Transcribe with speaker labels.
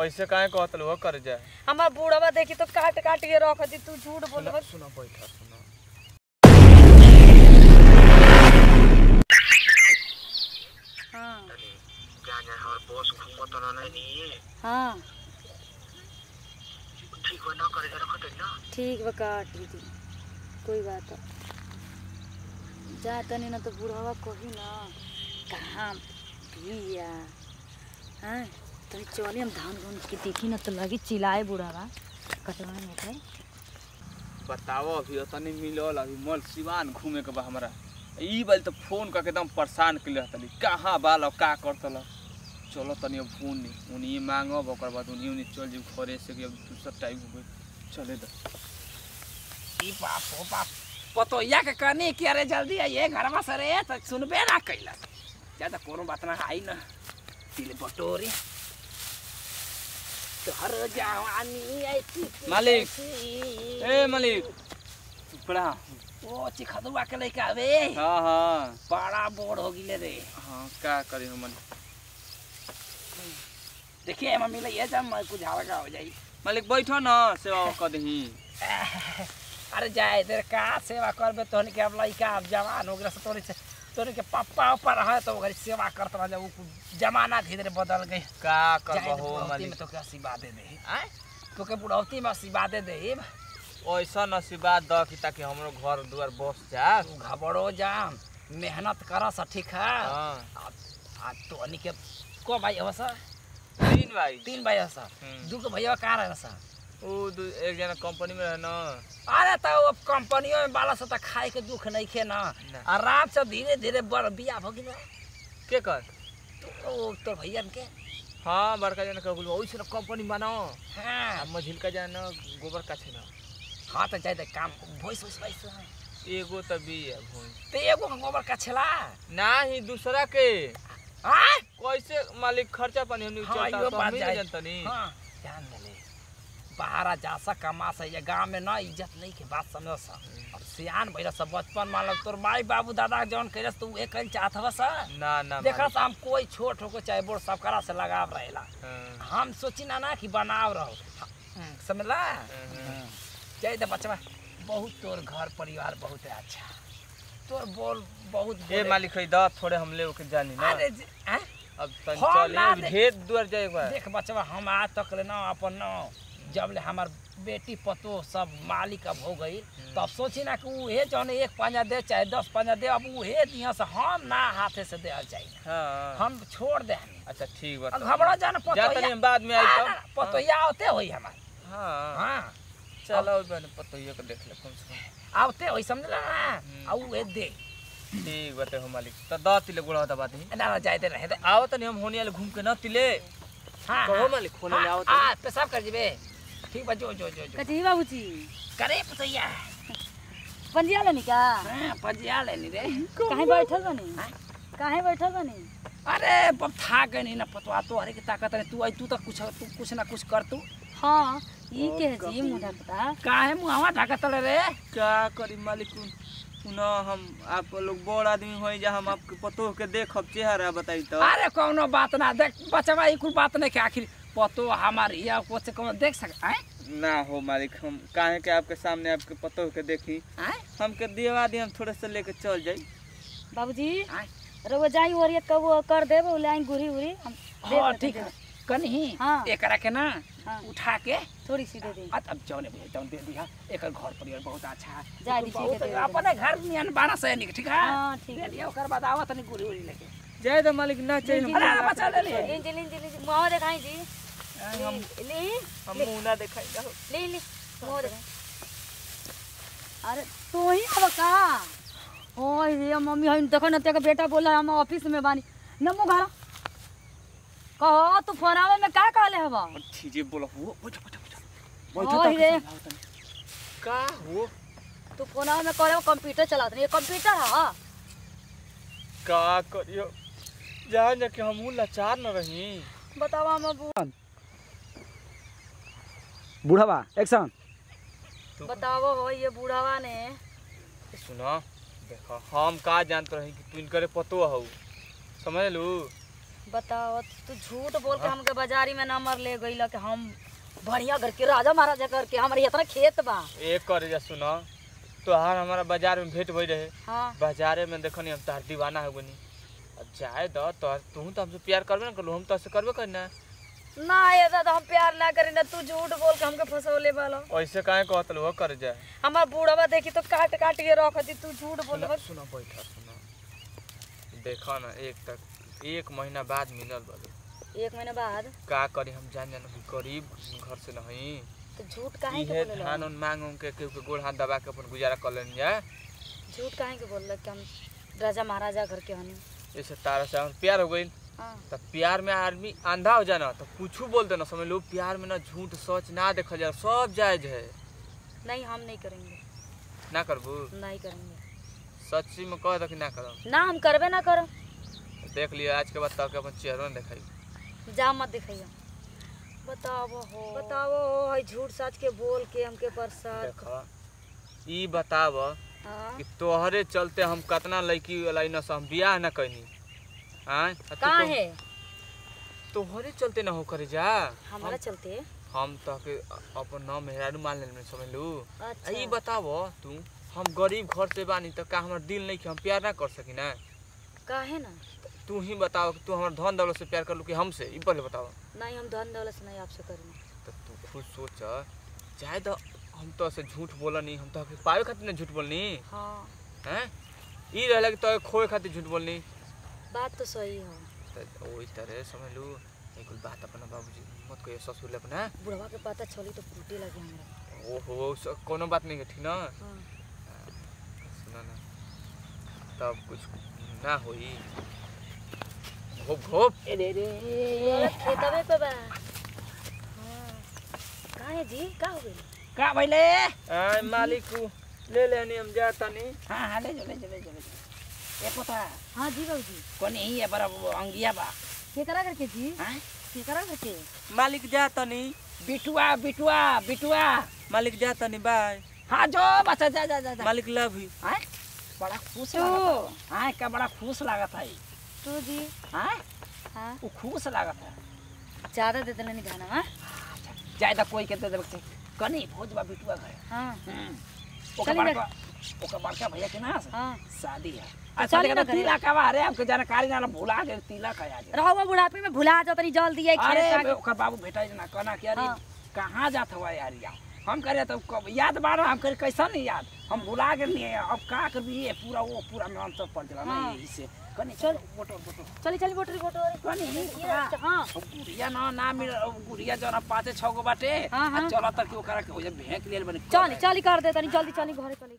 Speaker 1: ऐसे काहे कहतल हो कर जा
Speaker 2: हमार बूढ़वा देखी तो काट काट के रख दी तू झूठ बोलबा
Speaker 1: सुना बैठा सुना
Speaker 2: हां
Speaker 3: जाने और बॉस घूमत न नहीं
Speaker 2: हां
Speaker 3: ठीक हो ना करे रखत ना
Speaker 2: ठीक बा काट दी कोई बात जा तनी ना तो बूढ़वा कही ना कहां पिया हां तनी चली हम धान गूंज के देखी ना तो लगी चिल्लाए बूढ़वा कटवा में उठे
Speaker 1: बताओ अभी तनी मिलल अभी मल सिवान घूमे के बा हमरा ई बाल तो फोन करके एकदम परेशान कर रहतली कहाँ बाल और का करतल चलो तनी अब फोन नहीं उन्हीं मांगब ओकर बाद उन्हीं चल जी घरे से कि अब दूसरा टाइम हो गई चले द
Speaker 4: ई बाप हो बाप पतोया के कहनी कि अरे जल्दी आइए घरवा से रे तो सुनबे ना कैला ज्यादा कोनो बात ना आई ना तिले बटोरी तोहर जवानी ऐसी
Speaker 1: मालिक ए मालिक बड़ा
Speaker 4: ओ चिखदुआ के लेके आवे
Speaker 1: हाँ हाँ
Speaker 4: बड़ा बोर हो गिले रे
Speaker 1: हाँ क्या करी हमन
Speaker 4: देखिए मम्मी ले ये जब मैं कुछ हल्का हो जाई
Speaker 1: मालिक बैठो ना सेवा कर दही
Speaker 4: अरे जाए इधर का सेवा करबे तोहनी के अब लइका अब जवान हो गए तोहनी के पप्पा ऊपर है तो ओकरी सेवा करत रह जाऊ जमाना धीरे बदल गई
Speaker 1: का करबो हो
Speaker 4: मालिक में तो के आशीर्वाद दे दे हैं तो के बुढ़ौती में आशीर्वाद दे दे
Speaker 1: ऐसा आशीर्वाद द कि ताकि हमरो घर दुआर बस जा
Speaker 4: तू घबरो जा मेहनत कर स ठीक है
Speaker 1: हां
Speaker 4: आ तोहनी के को भाई हो सा तीन भाई हो सा दू के भैया कहां रहे सा
Speaker 1: ओ एक जना कंपनी में रहे ना
Speaker 4: अरे तो अब कंपनियों में बाला से खाए के दुख नहीं खे ना आराम से धीरे धीरे बड़ बिया हो गई
Speaker 1: के कर
Speaker 4: तो भैया के
Speaker 1: हाँ बड़का जना कहल ओइसे ना कंपनी बनाओ
Speaker 4: हां
Speaker 1: अब मझिलका जना गोबर का छे ना
Speaker 4: हां तो जाय काम भोइस भोइस
Speaker 1: एगो तभी है भोई
Speaker 4: ते एगो गोबर का छला
Speaker 1: ना ही दूसरा के
Speaker 4: हां
Speaker 1: कैसे मालिक खर्चा पानी हमनी चलता तो हम नहीं जानता नहीं
Speaker 4: हां ध्यान ले बाहर जा सा कमा से ये गांव में ना इज्जत नहीं के बात समझ सा अब सियान भइला सब बचपन मान लो तोर माई बाबू दादा जौन करस तू एक कल चाहत हवा सा
Speaker 1: ना ना
Speaker 4: देखा हम कोई छोट हो को चाहे बड़ सब करा से लगाव रहेला हम सोची ना कि बनाव रहो समझला जय दे बचवा बहुत तोर घर परिवार बहुत अच्छा तोर बोल बहुत
Speaker 1: ए मालिक है द थोड़े हम ले के जानी ना
Speaker 4: अरे
Speaker 1: अब तन चले ढेर दूर जाए एक बार
Speaker 4: देख बचवा हम आज तक ले ना अपन ना जब ले हमार बेटी पतो सब मालिक अब हो गई तब सोची ना कि उहे जौन एक पंजा दे चाहे 10 पंजा दे अब उहे दिया से हम ना हाथे से दे चाहिए
Speaker 1: हां
Speaker 4: हम छोड़ दे
Speaker 1: अच्छा ठीक बा
Speaker 4: घबरा जाना पतो
Speaker 1: जा तनी बाद में आई तो
Speaker 4: पतो या होते होई हमार
Speaker 1: हां
Speaker 4: हां
Speaker 1: चलो बन पतो ये के देख ले कम से कम
Speaker 4: आवते होई समझला ना आ उहे दे
Speaker 1: ठीक बात है मालिक तो द तिले गुड़ा दबा दी
Speaker 4: ना जाए दे रहे दे
Speaker 1: आओ तनी हम होनिया ले घूम के न तिले
Speaker 4: हां
Speaker 1: कहो मालिक होने ले आओ तो
Speaker 4: हां पेशाब कर जीबे ठीक बा जो
Speaker 2: कथी बाबूजी
Speaker 4: करे पतैया
Speaker 2: पंजिया लेनी का
Speaker 4: हां पंजिया लेनी रे
Speaker 2: काहे बैठल बनी
Speaker 4: अरे बब था गई नहीं ना पतवा तो अरे की ताकत है तू तो कुछ ना कुछ कर तू
Speaker 2: हां ई के जी मुंह ढकता
Speaker 4: काहे मुंहवा ढकत रे
Speaker 1: क्या करी मालिक ना हम आप लोग बड़ आदमी होई जा हम आपके पतो के देखब चेहरा बताई तो
Speaker 4: अरे कोनो बात ना देख बचवा ई कुल बात नहीं के आखिर पतो हमार या कुछ कौन देख सक हैं
Speaker 1: ना हो मालिक हम काहे के आपके सामने आपके पतो के देखी हमके देवा दी हम थोड़े से लेके चल जाई
Speaker 2: बाबूजी रवा जाई और ये कब कर देबो लाइन गुरी उरी हम
Speaker 4: हां ठीक है कनी
Speaker 2: हां
Speaker 4: एकरा के ना उठा के
Speaker 2: थोड़ी सी दे दे
Speaker 4: अब जौन दे दिया एकर घर परिवार बहुत अच्छा है
Speaker 2: जा दी ठीक है
Speaker 4: अपने घर में 12 सैनिक ठीक है
Speaker 2: हां ठीक है
Speaker 4: ले ओकर बाद आवत नहीं गुरी उरी लेके
Speaker 1: जय द मालिक ना चाहिए
Speaker 4: अरे बचा ले ले
Speaker 2: इंजली मुंह दिखाई जी
Speaker 1: हम मुंह ना दिखाई जा
Speaker 2: ले मुंह दिखाई अरे तो ही अब का ओए रे मम्मी हम देखो न ते का बेटा बोला हम ऑफिस में बानी नमो घर कहो तू फोनावे में का कहले हवा
Speaker 1: ठीक है बोलो वो बैठ
Speaker 2: ओए रे
Speaker 1: का हो
Speaker 2: तू फोनावे में कहले कंप्यूटर चलात नहीं कंप्यूटर है
Speaker 1: का करियो जान जा के हम लाचार न रही
Speaker 2: बतावा हम
Speaker 4: बूढ़ावा एक्शन
Speaker 2: बतावो हो ये बूढ़ावा ने
Speaker 1: सुनो देखो हम का जानते रही कि तू इनकरे पतो हो समझ लू
Speaker 2: बताओ तू झूठ बोल के हमके बाजारी में नंबर ले गईला कि हम बढ़िया घर के राजा महाराजा करके हमारे इतना खेत बा।
Speaker 1: एक कर जा सुनो तोहार हमारा बाजार में भेंट भई रहे।
Speaker 2: हाँ
Speaker 1: बाजारे में देखनी हम तार दीवाना हो गनी। अब जाए दो तो तू तो हमसे प्यार करबे ना करलू हम तो ऐसे करबे करना।
Speaker 2: ना ये दादा हम प्यार ना करी ना तू झूठ बोल के हमके फसौले वाला।
Speaker 1: ऐसे काहे कहत लो कर जा।
Speaker 2: हमार बूढ़वा देखी तो काट काट के रख दी तू झूठ बोल।
Speaker 1: सुनो बैठा सुनो देखो ना एक महीना बाद मिलल बा।
Speaker 2: 1 महीना बाद
Speaker 1: का करी हम जान गरीब घर से नहीं
Speaker 2: तो झूठ काहे के
Speaker 1: इहे
Speaker 2: बोलला।
Speaker 1: धान उन मांग उन के गोड़ हाथ दबा के अपन गुजारा कर लेन जा।
Speaker 2: झूठ काहे के बोलला कि हम राजा महाराजा घर के हनी।
Speaker 1: ऐसे तारा से हम प्यार हो गइल।
Speaker 2: हां
Speaker 1: तो प्यार में आदमी अंधा हो जाना तो कुछ बोल देना समझ लो। प्यार में ना झूठ सच ना देखा जाए सब जायज है।
Speaker 2: नहीं हम नहीं करेंगे।
Speaker 1: ना करबू
Speaker 2: नहीं करेंगे।
Speaker 1: सच्ची में कह दो कि ना करम।
Speaker 2: ना हम करबे ना करम।
Speaker 1: देख लिया आज के बाद तक अपन चेहरा न दिखाई।
Speaker 2: जा मत दिखाइए। बताओ हो झूठ सच के बोल के हमके परेशान।
Speaker 1: देखो ई बताव
Speaker 2: हां
Speaker 1: कि तोहरे चलते हम कितना लड़की वाला न हम बियाह न कइनी। हां
Speaker 2: काहे
Speaker 1: तोहरे चलते ना हो करे जा।
Speaker 2: हमारा चलते
Speaker 1: हम तो के अपन नाम मेहरारू मान लेने समझ लू।
Speaker 2: अच्छा
Speaker 1: ई बताव तू हम गरीब घर से बानी तो का हमर दिल नहीं कि हम प्यार ना कर सकी ना।
Speaker 2: काहे ना
Speaker 1: तू ही बताओ कि तू हमारे धन दौलत से प्यार कर लू कि हमसे ई पहले बताओ।
Speaker 2: नहीं हम धन दौलत से नहीं आपसे करेंगे।
Speaker 1: तो तू खुद सोच चाहे तो हम तो से झूठ बोलनी हम तो पावे खातिर ना झूठ बोलनी।
Speaker 2: हां
Speaker 1: हैं ई रहला कि तो खोए खातिर झूठ बोलनी।
Speaker 2: बात तो सही है।
Speaker 1: तो ओई तरह समझ लू एक बात अपना बाबूजी मत कहिए ससुर ले अपना।
Speaker 2: बुढ़वा के पता चली तो फूटे लगे हमरा।
Speaker 1: ओहो कोनो बात नहीं है ठीक ना।
Speaker 2: हां
Speaker 1: सुना ना तब कुछ ना होई। घोप घोप
Speaker 2: रे खेतवे पे बा। हां काहे जी का हो गइल।
Speaker 4: का भइले
Speaker 1: आ मालिक ले लेनी हम जाता नहीं।
Speaker 4: हां हां ले जो ए पता
Speaker 2: हां जी बाबूजी
Speaker 4: कोनी ही है बड़ा अंगिया बा
Speaker 2: केकरा करके जी।
Speaker 4: हां
Speaker 2: केकरा करके
Speaker 1: मालिक जाता नहीं।
Speaker 4: बिटुआ
Speaker 1: मालिक जाता नहीं बाय।
Speaker 4: हां जो बच्चा जा
Speaker 1: मालिक लव यू।
Speaker 4: हां बड़ा खुश
Speaker 2: तो
Speaker 4: लागत हां का बड़ा खुश लागत है।
Speaker 2: तू जी
Speaker 4: हां
Speaker 2: हां
Speaker 4: वो खुश लागत है।
Speaker 2: ज्यादा दे देना नहीं खाना। हां
Speaker 4: ज्यादा कोई के दे दे कनी भोजबा बिटुआ घर।
Speaker 2: हां
Speaker 4: ओकर
Speaker 2: चली
Speaker 4: बड़का भैया के ना
Speaker 2: हां
Speaker 4: शादी है।
Speaker 2: तो
Speaker 4: अच्छा
Speaker 2: चली ना
Speaker 4: लेकिन तिलक का बारे आपके जानकारी ना भुला गए तिलक है आज।
Speaker 2: रहो बुढ़ापे में भुला जा तनी जल्दी आई
Speaker 4: अरे
Speaker 2: खेत
Speaker 4: ओकर बाबू भेटा ना कहना कि अरे
Speaker 2: हाँ।
Speaker 4: कहाँ जात हुआ यार या हम करे तो याद बार हम करे कैसा नहीं याद हम भुला गए नहीं अब का करबी ये पूरा में अंतर पड़ गया ना
Speaker 2: हाँ।
Speaker 4: यही से कनी चल बोटो
Speaker 2: चली बोटरी
Speaker 4: कनी
Speaker 2: हां
Speaker 4: गुड़िया ना मिल गुड़िया जना 5-6 गो बाटे
Speaker 2: हाँ, हाँ।
Speaker 4: चल तक ओकरा के हो जा भेंक लेल बने
Speaker 2: चली कर दे तनी जल्दी चली घरे चली।